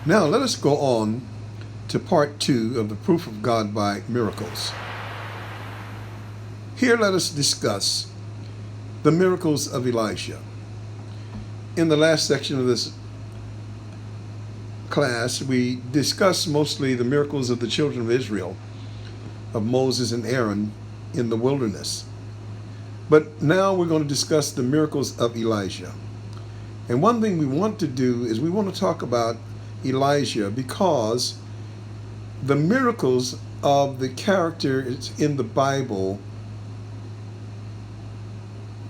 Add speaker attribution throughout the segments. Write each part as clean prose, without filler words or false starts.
Speaker 1: Now let us go on to part 2 of the proof of God by miracles. Here let us discuss the miracles of Elijah. In the last section of this class, we discussed mostly the miracles of the children of Israel, of Moses and Aaron in the wilderness. But now we're going to discuss the miracles of Elijah. And one thing we want to do is we want to talk about Elijah because the miracles of the characters in the Bible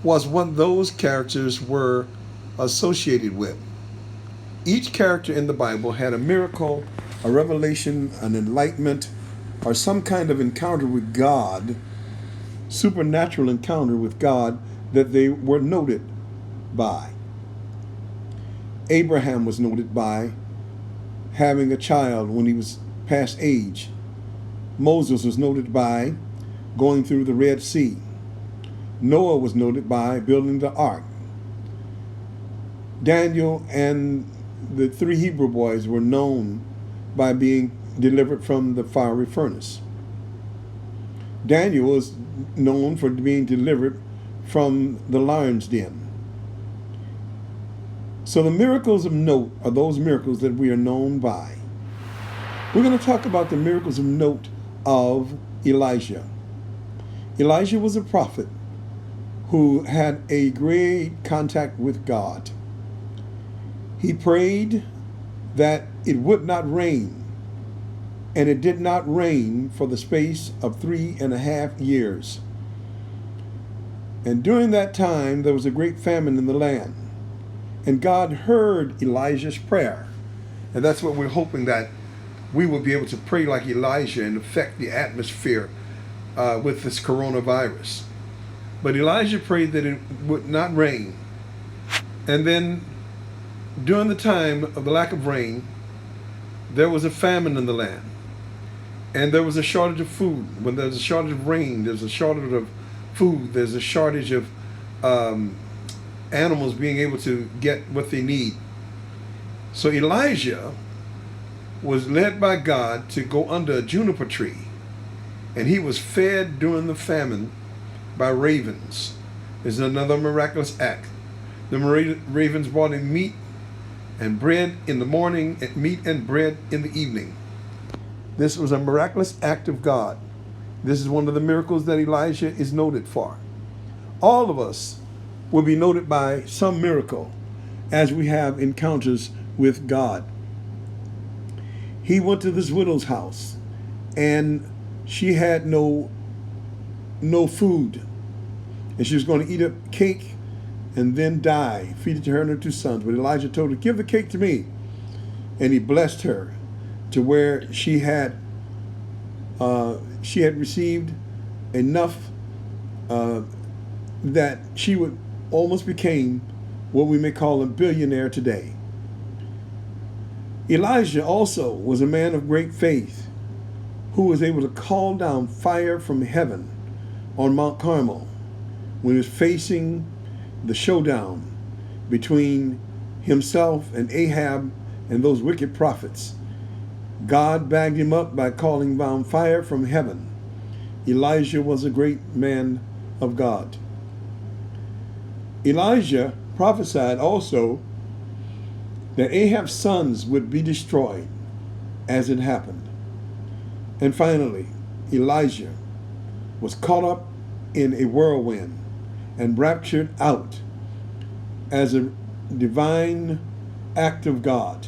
Speaker 1: was what those characters were associated with. Each character in the Bible had a miracle, a revelation, an enlightenment, or some kind of encounter with God, supernatural encounter with God that they were noted by. Abraham was noted by having a child when he was past age. Moses was noted by going through the Red Sea. Noah was noted by building the ark. Daniel and the 3 Hebrew boys were known by being delivered from the fiery furnace. Daniel was known for being delivered from the lion's den. So the miracles of note are those miracles that we are known by. We're going to talk about the miracles of note of Elijah. Elijah was a prophet who had a great contact with God. He prayed that it would not rain, and it did not rain for the space of 3.5 years. And during that time, there was a great famine in the land. And God heard Elijah's prayer. And that's what we're hoping, that we will be able to pray like Elijah and affect the atmosphere with this coronavirus. But Elijah prayed that it would not rain. And then during the time of the lack of rain, there was a famine in the land. And there was a shortage of food. When there's a shortage of rain, there's a shortage of food. There's a shortage of animals being able to get what they need. So Elijah was led by God to go under a juniper tree. And he was fed during the famine by ravens. There's another miraculous act. The ravens brought him meat and bread in the morning, and meat and bread in the evening. This was a miraculous act of God. This is one of the miracles that Elijah is noted for. All of us will be noted by some miracle as we have encounters with God. He went to this widow's house, and she had no food, and she was going to eat a cake and then die, feed it to her and her 2 sons. But Elijah told her, "Give the cake to me." And he blessed her to where she had received enough that she would almost became what we may call a billionaire today. Elijah also was a man of great faith who was able to call down fire from heaven on Mount Carmel when he was facing the showdown between himself and Ahab and those wicked prophets. God backed him up by calling down fire from heaven. Elijah was a great man of God. Elijah prophesied also that Ahab's sons would be destroyed, as it happened. And finally, Elijah was caught up in a whirlwind and raptured out as a divine act of God.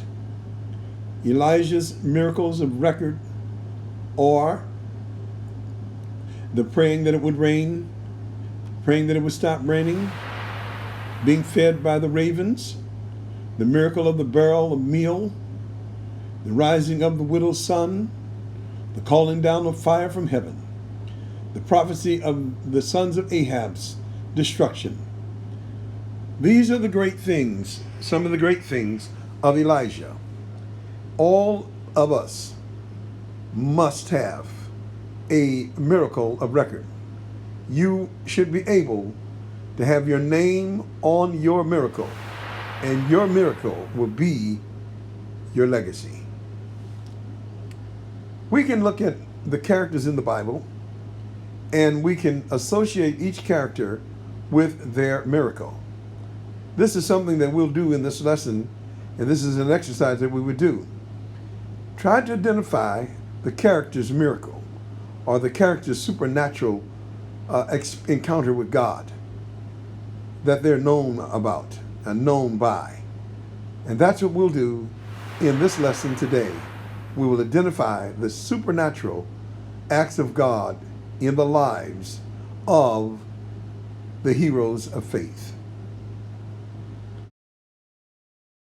Speaker 1: Elijah's miracles of record are the praying that it would rain, praying that it would stop raining, being fed by the ravens, the miracle of the barrel of meal, the rising of the widow's son, the calling down of fire from heaven, the prophecy of the sons of Ahab's destruction. These are the great things, some of the great things of Elijah. All of us must have a miracle of record. You should be able to have your name on your miracle, and your miracle will be your legacy. We can look at the characters in the Bible and we can associate each character with their miracle. This is something that we'll do in this lesson, and this is an exercise that we would do. Try to identify the character's miracle or the character's supernatural encounter with God that they're known about and known by. And that's what we'll do in this lesson today. We will identify the supernatural acts of God in the lives of the heroes of faith.